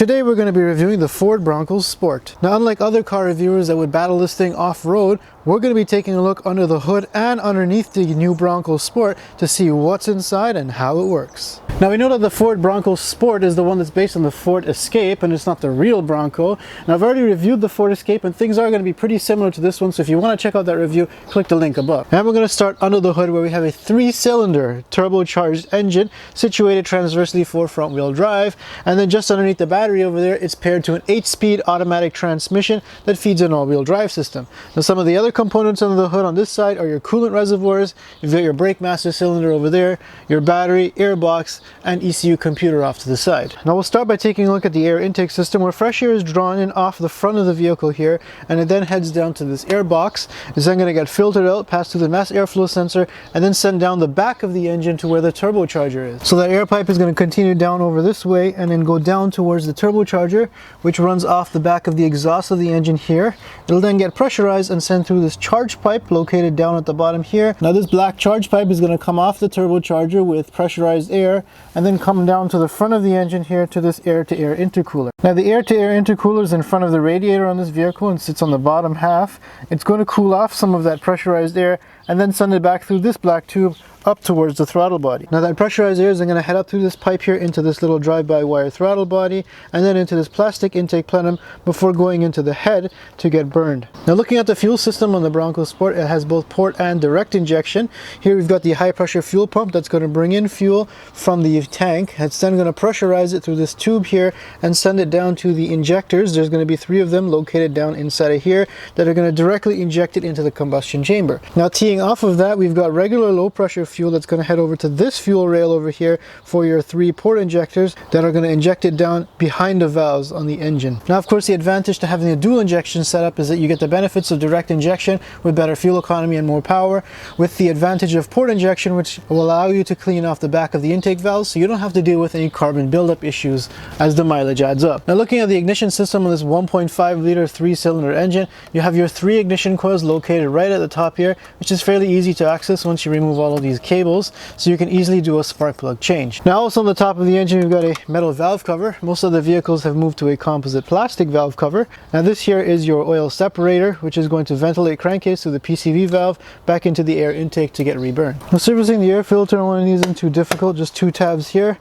Today we're going to be reviewing the Ford Bronco Sport. Now, unlike other car reviewers that would battle this thing off-road, we're going to be taking a look under the hood and underneath the new Bronco Sport to see what's inside and how it works. Now, we know that the Ford Bronco Sport is the one that's based on the Ford Escape and it's not the real Bronco. Now, I've already reviewed the Ford Escape and things are going to be pretty similar to this one, so if you want to check out that review, click the link above. And we're going to start under the hood where we have a 3-cylinder turbocharged engine situated transversely for front-wheel drive, and then just underneath the battery over there, it's paired to an 8-speed automatic transmission that feeds an all-wheel drive system. Now, some of the other components under the hood on this side are your coolant reservoirs. You've got your brake master cylinder over there, your battery, airbox, and ECU computer off to the side. Now we'll start by taking a look at the air intake system, where fresh air is drawn in off the front of the vehicle here, and it then heads down to this air box. It's then going to get filtered out, pass through the mass airflow sensor, and then send down the back of the engine to where the turbocharger is. So that air pipe is going to continue down over this way and then go down towards the turbocharger, which runs off the back of the exhaust of the engine here. It'll then get pressurized and sent through this charge pipe located down at the bottom here. Now this black charge pipe is going to come off the turbocharger with pressurized air and then come down to the front of the engine here to this air-to-air intercooler. Now the air-to-air intercooler is in front of the radiator on this vehicle and sits on the bottom half. It's going to cool off some of that pressurized air and then send it back through this black tube up towards the throttle body. Now that pressurized air is going to head up through this pipe here into this little drive-by-wire throttle body and then into this plastic intake plenum before going into the head to get burned. Now looking at the fuel system on the Bronco Sport, it has both port and direct injection. Here we've got the high pressure fuel pump that's going to bring in fuel from the tank. It's then going to pressurize it through this tube here and send it down to the injectors. There's going to be 3 of them located down inside of here that are going to directly inject it into the combustion chamber. Now teeing off of that, we've got regular low pressure fuel that's going to head over to this fuel rail over here for your 3 port injectors that are going to inject it down behind the valves on the engine. Now, of course, the advantage to having a dual injection setup is that you get the benefits of direct injection with better fuel economy and more power, with the advantage of port injection, which will allow you to clean off the back of the intake valves so you don't have to deal with any carbon buildup issues as the mileage adds up. Now, looking at the ignition system on this 1.5 liter 3-cylinder engine, you have your 3 ignition coils located right at the top here, which is fairly easy to access once you remove all of these cables, so you can easily do a spark plug change. Now also on the top of the engine we've got a metal valve cover. Most of the vehicles have moved to a composite plastic valve cover. Now this here is your oil separator, which is going to ventilate crankcase through the PCV valve back into the air intake to get reburned. Now servicing the air filter, one of these isn't too difficult, just 2 tabs here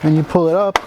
and you pull it up.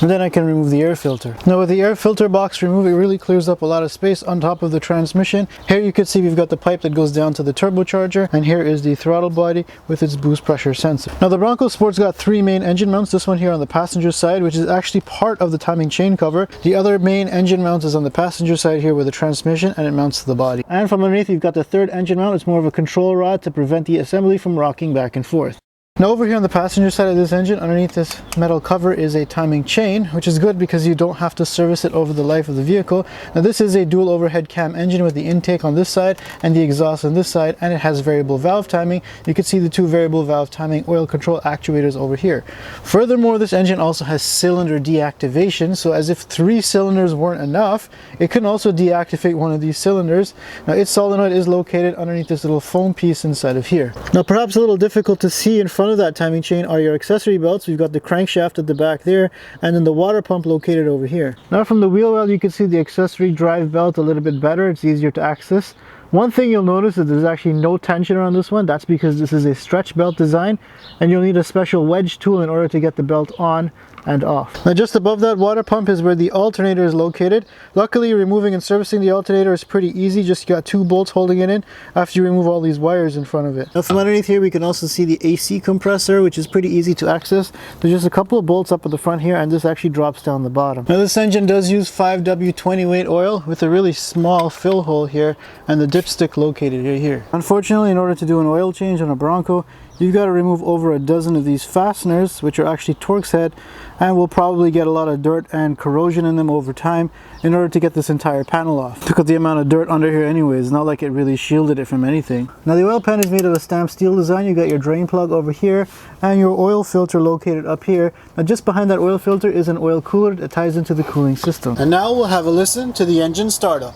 And then I can remove the air filter. Now with the air filter box removed, it really clears up a lot of space on top of the transmission. Here you can see we've got the pipe that goes down to the turbocharger, and here is the throttle body with its boost pressure sensor. Now the Bronco Sport's got 3 main engine mounts. This one here on the passenger side, which is actually part of the timing chain cover. The other main engine mount is on the passenger side here with the transmission, and it mounts to the body. And from underneath you've got the 3rd engine mount. It's more of a control rod to prevent the assembly from rocking back and forth. Now over here on the passenger side of this engine, underneath this metal cover is a timing chain, which is good because you don't have to service it over the life of the vehicle. Now this is a dual overhead cam engine with the intake on this side and the exhaust on this side, and it has variable valve timing. You can see the 2 variable valve timing oil control actuators over here. Furthermore, this engine also has cylinder deactivation, so as if 3 cylinders weren't enough, it can also deactivate one of these cylinders. Now its solenoid is located underneath this little foam piece inside of here. Now perhaps a little difficult to see in front of that timing chain are your accessory belts. We've got the crankshaft at the back there and then the water pump located over here. Now from the wheel well you can see the accessory drive belt a little bit better. It's easier to access. One thing you'll notice is there's actually no tension around this one. That's because this is a stretch belt design and you'll need a special wedge tool in order to get the belt on and off. Now just above that water pump is where the alternator is located. Luckily removing and servicing the alternator is pretty easy. Just got 2 bolts holding it in after you remove all these wires in front of it. Now from underneath here we can also see the AC compressor, which is pretty easy to access. There's just a couple of bolts up at the front here and this actually drops down the bottom. Now this engine does use 5W20 weight oil with a really small fill hole here and the dipstick located right here. Unfortunately, in order to do an oil change on a Bronco, you've got to remove over a dozen of these fasteners, which are actually Torx head, and will probably get a lot of dirt and corrosion in them over time in order to get this entire panel off. Look at the amount of dirt under here anyways, not like it really shielded it from anything. Now the oil pan is made of a stamped steel design. You got your drain plug over here and your oil filter located up here. Now just behind that oil filter is an oil cooler that ties into the cooling system. And now we'll have a listen to the engine startup.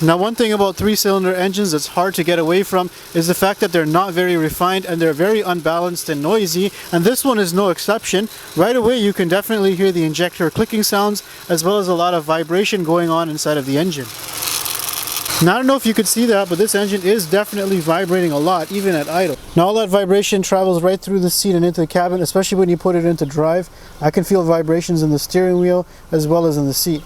Now, one thing about three-cylinder engines that's hard to get away from is the fact that they're not very refined and they're very unbalanced and noisy, and this one is no exception. Right away you can definitely hear the injector clicking sounds as well as a lot of vibration going on inside of the engine. Now, I don't know if you could see that, but this engine is definitely vibrating a lot, even at idle. Now, all that vibration travels right through the seat and into the cabin, especially when you put it into drive. I can feel vibrations in the steering wheel as well as in the seat.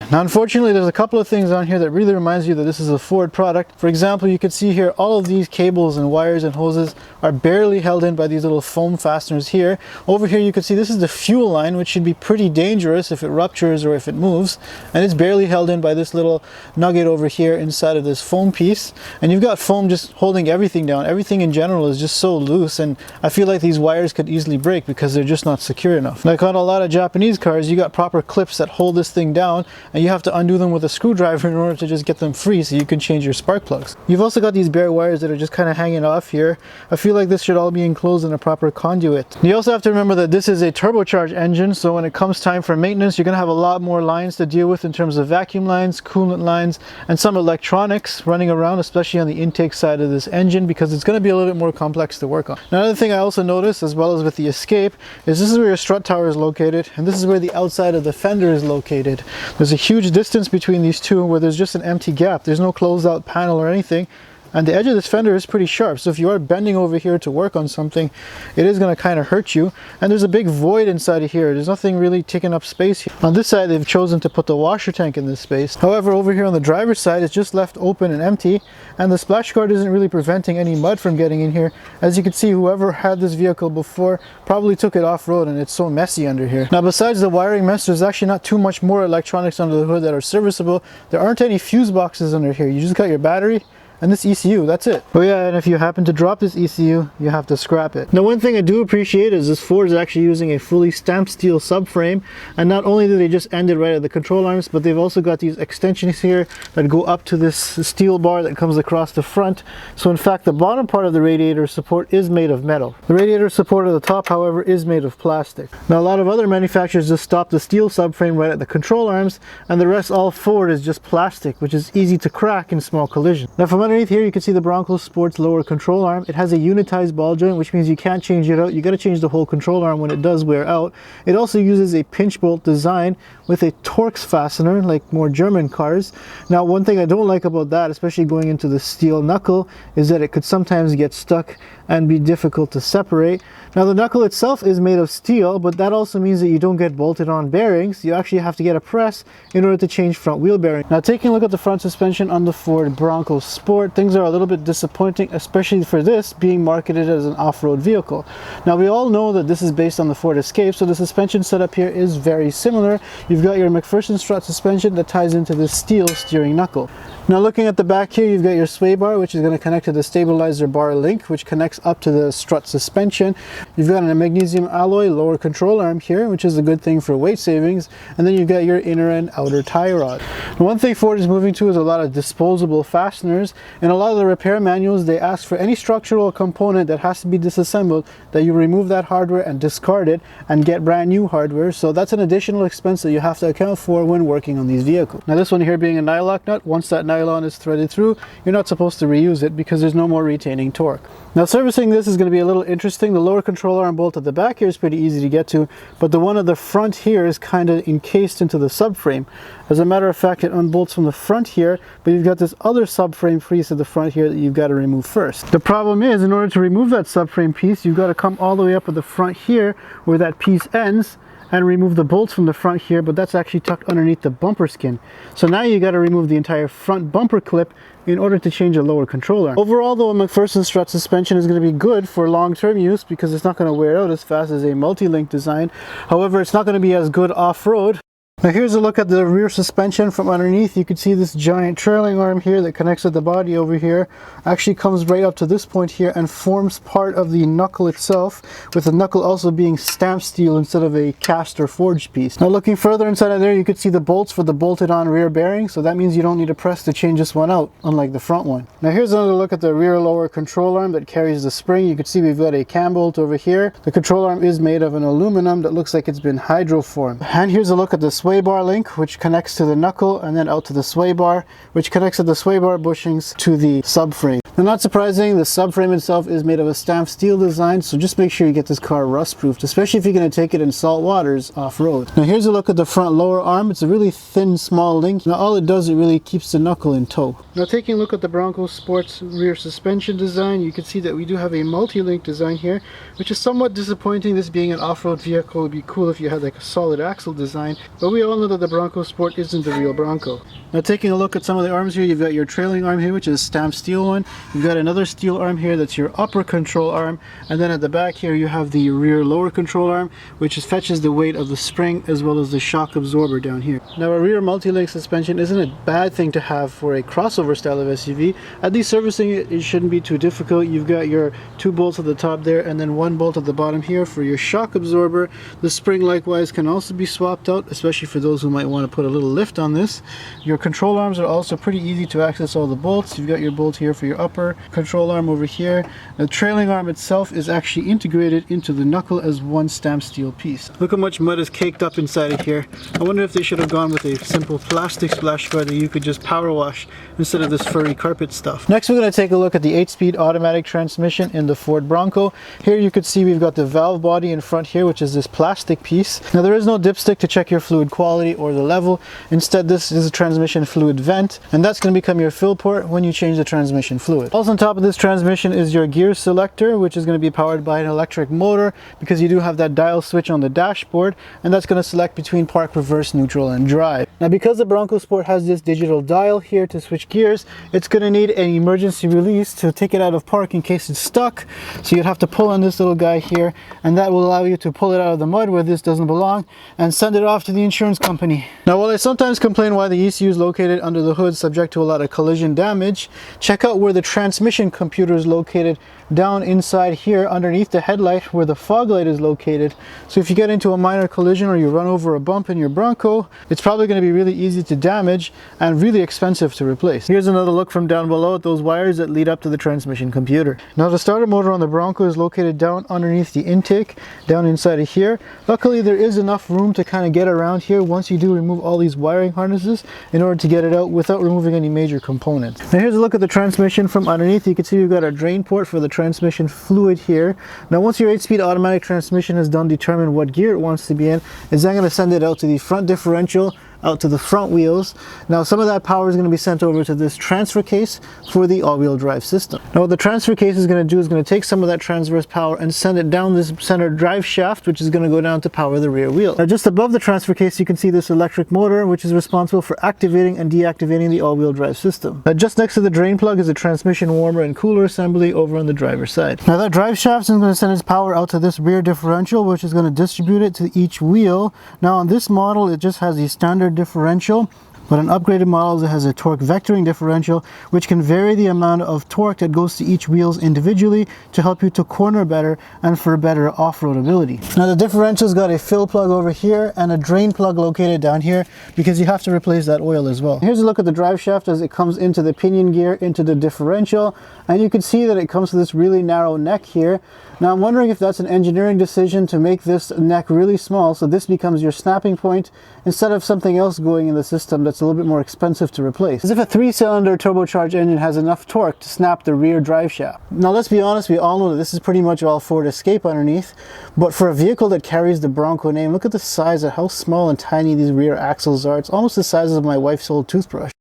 Now, unfortunately, there's a couple of things on here that really reminds you that this is a Ford product. For example, you can see here all of these cables and wires and hoses are barely held in by these little foam fasteners here. Over here you can see this is the fuel line, which should be pretty dangerous if it ruptures or if it moves, and it's barely held in by this little nugget over here inside of this foam piece. And you've got foam just holding everything down. Everything in general is just so loose, and I feel like these wires could easily break because they're just not secure enough. Like on a lot of Japanese cars, you got proper clips that hold this thing down, and you have to undo them with a screwdriver in order to just get them free so you can change your spark plugs. You've also got these bare wires that are just kind of hanging off here. I feel like this should all be enclosed in a proper conduit. You also have to remember that this is a turbocharged engine, so when it comes time for maintenance, you're going to have a lot more lines to deal with in terms of vacuum lines, coolant lines, and some electronics running around, especially on the intake side of this engine, because it's going to be a little bit more complex to work on. Another thing I also noticed, as well as with the Escape, is this is where your strut tower is located, and this is where the outside of the fender is located. There's a huge distance between these two where there's just an empty gap. There's no closed out panel or anything, and the edge of this fender is pretty sharp, so if you are bending over here to work on something, it is going to kind of hurt you. And there's a big void inside of here. There's nothing really taking up space here. On this side, they've chosen to put the washer tank in this space. However, over here on the driver's side, it's just left open and empty, and the splash guard isn't really preventing any mud from getting in here. As you can see, whoever had this vehicle before probably took it off-road, and it's so messy under here. Now, besides the wiring mess, there's actually not too much more electronics under the hood that are serviceable. There aren't any fuse boxes under here. You just got your battery and this ECU, that's it. Oh yeah, and if you happen to drop this ECU, you have to scrap it. Now, one thing I do appreciate is this Ford is actually using a fully stamped steel subframe, and not only do they just end it right at the control arms, but they've also got these extensions here that go up to this steel bar that comes across the front. So in fact, the bottom part of the radiator support is made of metal. The radiator support at the top, however, is made of plastic. Now, a lot of other manufacturers just stop the steel subframe right at the control arms, and the rest, all Ford, is just plastic, which is easy to crack in small collisions. Now, from underneath here, you can see the Bronco Sport's lower control arm. It has a unitized ball joint, which means you can't change it out. You got to change the whole control arm when it does wear out. It also uses a pinch bolt design with a Torx fastener, like more German cars. Now, one thing I don't like about that, especially going into the steel knuckle, is that it could sometimes get stuck and be difficult to separate. Now, the knuckle itself is made of steel, but that also means that you don't get bolted on bearings. You actually have to get a press in order to change front wheel bearing. Now, taking a look at the front suspension on the Ford Bronco Sport, things are a little bit disappointing, especially for this being marketed as an off-road vehicle. Now, we all know that this is based on the Ford Escape, so the suspension setup here is very similar. You've got your McPherson strut suspension that ties into the steel steering knuckle. Now, looking at the back here, you've got your sway bar, which is going to connect to the stabilizer bar link, which connects up to the strut suspension. You've got a magnesium alloy lower control arm here, which is a good thing for weight savings. And then you've got your inner and outer tie rod. Now, one thing Ford is moving to is a lot of disposable fasteners. In a lot of the repair manuals, they ask for any structural component that has to be disassembled, that you remove that hardware and discard it and get brand new hardware. So that's an additional expense that you have to account for when working on these vehicles. Now, this one here being a nylock nut, once that nylon is threaded through, you're not supposed to reuse it because there's no more retaining torque. Now, servicing this is going to be a little interesting. The lower control arm bolt at the back here is pretty easy to get to, but the one at the front here is kind of encased into the subframe. As a matter of fact, it unbolts from the front here, but you've got this other subframe piece at the front here that you've got to remove first. The problem is, in order to remove that subframe piece, you've got to come all the way up at the front here where that piece ends and remove the bolts from the front here, but that's actually tucked underneath the bumper skin. So now you got to remove the entire front bumper clip in order to change a lower control arm. Overall, though, a McPherson strut suspension is going to be good for long-term use because it's not going to wear out as fast as a multi-link design. However, it's not going to be as good off-road. Now, here's a look at the rear suspension from underneath. You can see this giant trailing arm here that connects with the body over here. Actually comes right up to this point here and forms part of the knuckle itself, with the knuckle also being stamped steel instead of a cast or forged piece. Now, looking further inside of there, you can see the bolts for the bolted on rear bearing, so that means you don't need a press to change this one out, unlike the front one. Now, here's another look at the rear lower control arm that carries the spring. You can see we've got a cam bolt over here. The control arm is made of an aluminum that looks like it's been hydroformed. And here's a look at the sway bar link, which connects to the knuckle and then out to the sway bar, which connects to the sway bar bushings to the subframe. Now, not surprising, the subframe itself is made of a stamped steel design, so just make sure you get this car rust-proofed, especially if you're going to take it in salt waters off-road. Now here's a look at the front lower arm. It's a really thin, small link. Now all it does, it really keeps the knuckle in tow. Now taking a look at the Bronco Sport's rear suspension design, you can see that we do have a multi-link design here, which is somewhat disappointing. This being an off-road vehicle, it would be cool if you had like a solid axle design, but we all know that the Bronco Sport isn't the real Bronco. Now taking a look at some of the arms here, you've got your trailing arm here, which is a stamped steel one. You've got another steel arm here, that's your upper control arm, and then at the back here you have the rear lower control arm, which fetches the weight of the spring as well as the shock absorber down here. Now a rear multi-link suspension isn't a bad thing to have for a crossover style of SUV. At least servicing it shouldn't be too difficult. You've got your 2 bolts at the top there and then 1 bolt at the bottom here for your shock absorber. The spring likewise can also be swapped out, especially for those who might want to put a little lift on this. Your control arms are also pretty easy to access all the bolts. You've got your bolt here for your upper control arm over here. The trailing arm itself is actually integrated into the knuckle as one stamped steel piece. Look how much mud is caked up inside of here. I wonder if they should have gone with a simple plastic splash guard that you could just power wash instead of this furry carpet stuff. Next we're going to take a look at the 8-speed automatic transmission in the Ford Bronco. Here you can see we've got the valve body in front here, which is this plastic piece. Now there is no dipstick to check your fluid quality or the level. Instead, this is a transmission fluid vent, and that's going to become your fill port when you change the transmission fluid. Also on top of this transmission is your gear selector, which is going to be powered by an electric motor, because you do have that dial switch on the dashboard, and that's going to select between park, reverse, neutral, and drive. Now because the Bronco Sport has this digital dial here to switch gears, it's going to need an emergency release to take it out of park in case it's stuck. So you'd have to pull on this little guy here, and that will allow you to pull it out of the mud where this doesn't belong and send it off to the insurance company. Now while I sometimes complain why the ECU is located under the hood subject to a lot of collision damage, check out where the transmission computer is located down inside here underneath the headlight where the fog light is located. So if you get into a minor collision or you run over a bump in your Bronco, it's probably going to be really easy to damage and really expensive to replace. Here's another look from down below at those wires that lead up to the transmission computer. Now the starter motor on the Bronco is located down underneath the intake, down inside of here. Luckily there is enough room to kind of get around here once you do remove all these wiring harnesses in order to get it out without removing any major components. Now here's a look at the transmission from underneath. You can see we've got a drain port for the transmission fluid here. Now once your 8-speed automatic transmission has done determine what gear it wants to be in, it's then going to send it out to the front differential, out to the front wheels. Now some of that power is going to be sent over to this transfer case for the all-wheel drive system. Now what the transfer case is going to do is going to take some of that transverse power and send it down this center drive shaft, which is going to go down to power the rear wheel. Now just above the transfer case you can see this electric motor, which is responsible for activating and deactivating the all-wheel drive system. Now just next to the drain plug is a transmission warmer and cooler assembly over on the driver's side. Now that drive shaft is going to send its power out to this rear differential, which is going to distribute it to each wheel. Now on this model it just has the standard differential, but an upgraded model that has a torque vectoring differential, which can vary the amount of torque that goes to each wheels individually to help you to corner better and for better off-road ability. Now the differential's got a fill plug over here and a drain plug located down here because you have to replace that oil as well. Here's a look at the drive shaft as it comes into the pinion gear into the differential, and you can see that it comes to this really narrow neck here. Now I'm wondering if that's an engineering decision to make this neck really small so this becomes your snapping point instead of something else going in the system that's a little bit more expensive to replace. As if a 3-cylinder turbocharged engine has enough torque to snap the rear drive shaft. Now let's be honest, we all know that this is pretty much all Ford Escape underneath, but for a vehicle that carries the Bronco name, look at the size of how small and tiny these rear axles are. It's almost the size of my wife's old toothbrush.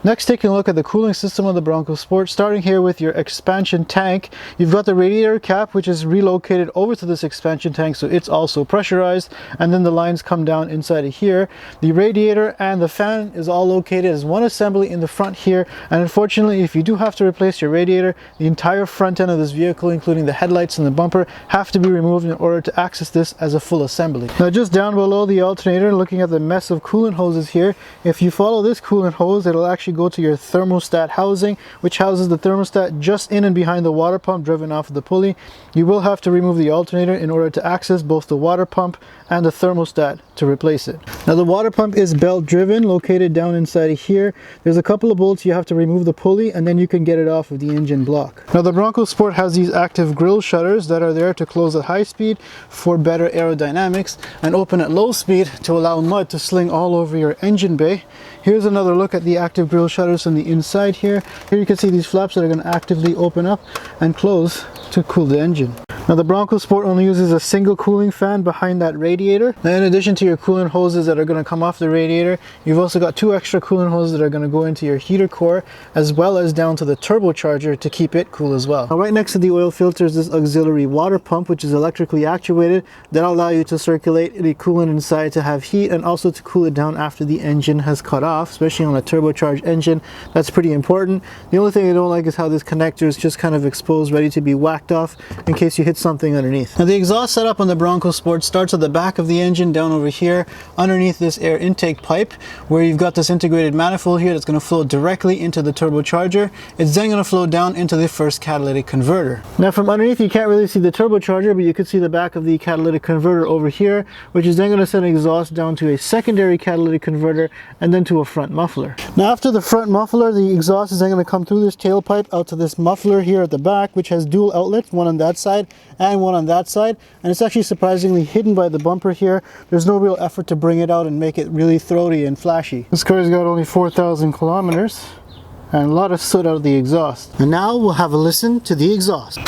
Next, taking a look at the cooling system of the Bronco Sport, starting here with your expansion tank. You've got the radiator cap, which is relocated over to this expansion tank, so it's also pressurized, and then the lines come down inside of here. The radiator and the fan is all located as one assembly in the front here, and unfortunately, if you do have to replace your radiator, the entire front end of this vehicle, including the headlights and the bumper, have to be removed in order to access this as a full assembly. Now just down below the alternator, looking at the mess of coolant hoses here, if you follow this coolant hose, it'll actually actually go to your thermostat housing, which houses the thermostat just in and behind the water pump driven off of the pulley. You will have to remove the alternator in order to access both the water pump and the thermostat to replace it. Now the water pump is belt driven, located down inside of here. There's a couple of bolts you have to remove the pulley, and then you can get it off of the engine block. Now the Bronco Sport has these active grille shutters that are there to close at high speed for better aerodynamics and open at low speed to allow mud to sling all over your engine bay. Here's another look at the active grille shutters on the inside here. Here you can see these flaps that are going to actively open up and close to cool the engine. Now the Bronco Sport only uses a single cooling fan behind that radiator. Now in addition to your coolant hoses that are going to come off the radiator, you've also got 2 extra coolant hoses that are going to go into your heater core as well as down to the turbocharger to keep it cool as well. Now right next to the oil filter is this auxiliary water pump, which is electrically actuated. That'll allow you to circulate the coolant inside to have heat and also to cool it down after the engine has cut off, especially on a turbocharged engine. That's pretty important. The only thing I don't like is how this connector is just kind of exposed, ready to be whacked off in case you hit something underneath. Now the exhaust setup on the Bronco Sport starts at the back of the engine down over here underneath this air intake pipe, where you've got this integrated manifold here that's going to flow directly into the turbocharger. It's then going to flow down into the first catalytic converter. Now from underneath you can't really see the turbocharger, but you can see the back of the catalytic converter over here, which is then going to send exhaust down to a secondary catalytic converter and then to a front muffler. Now after the front muffler, the exhaust is then going to come through this tailpipe out to this muffler here at the back, which has dual outlets, one on that side and one on that side, and it's actually surprisingly hidden by the bumper here. There's no real effort to bring it out and make it really throaty and flashy. This car's got only 4,000 kilometers and a lot of soot out of the exhaust. And now we'll have a listen to the exhaust.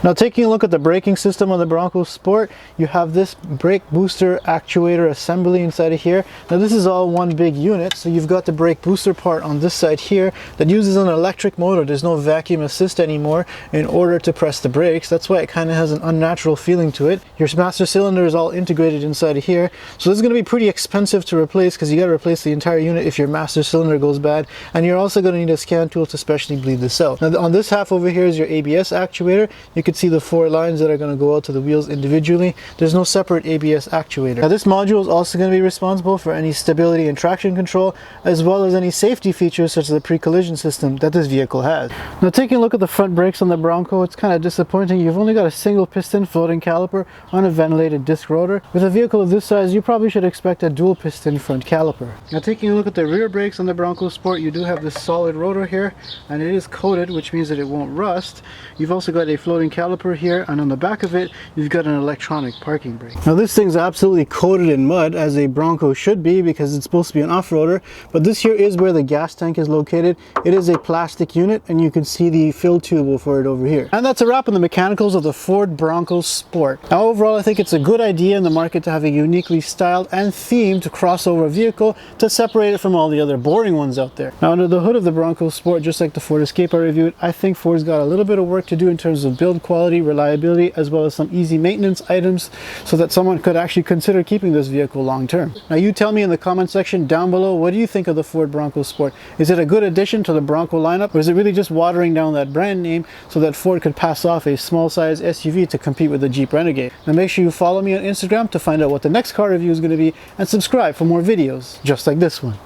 Now taking a look at the braking system on the Bronco Sport, you have this brake booster actuator assembly inside of here. Now this is all one big unit, so you've got the brake booster part on this side here that uses an electric motor. There's no vacuum assist anymore in order to press the brakes. That's why it kind of has an unnatural feeling to it. Your master cylinder is all integrated inside of here, so this is going to be pretty expensive to replace because you got to replace the entire unit if your master cylinder goes bad, and you're also going to need a scan tool to specially bleed this out. Now on this half over here is your ABS actuator. You can see the 4 lines that are going to go out to the wheels individually. There's no separate ABS actuator. Now this module is also going to be responsible for any stability and traction control, as well as any safety features such as the pre-collision system that this vehicle has. Now taking a look at the front brakes on the Bronco, it's kind of disappointing. You've only got a single piston floating caliper on a ventilated disc rotor. With a vehicle of this size, you probably should expect a dual piston front caliper. Now taking a look at the rear brakes on the Bronco Sport, you do have this solid rotor here, and it is coated, which means that it won't rust. You've also got a floating caliper here, and on the back of it you've got an electronic parking brake. Now this thing's absolutely coated in mud, as a Bronco should be, because it's supposed to be an off-roader, but this here is where the gas tank is located. It is a plastic unit, and you can see the fill tube for it over here. And that's a wrap on the mechanicals of the Ford Bronco Sport. Now overall I think it's a good idea in the market to have a uniquely styled and themed crossover vehicle to separate it from all the other boring ones out there. Now under the hood of the Bronco Sport, just like the Ford Escape I reviewed, I think Ford's got a little bit of work to do in terms of build quality, reliability, as well as some easy maintenance items so that someone could actually consider keeping this vehicle long term. Now you tell me in the comment section down below, what do you think of the Ford Bronco Sport? Is it a good addition to the Bronco lineup, or is it really just watering down that brand name so that Ford could pass off a small size SUV to compete with the Jeep Renegade? Now make sure you follow me on Instagram to find out what the next car review is going to be, and subscribe for more videos just like this one.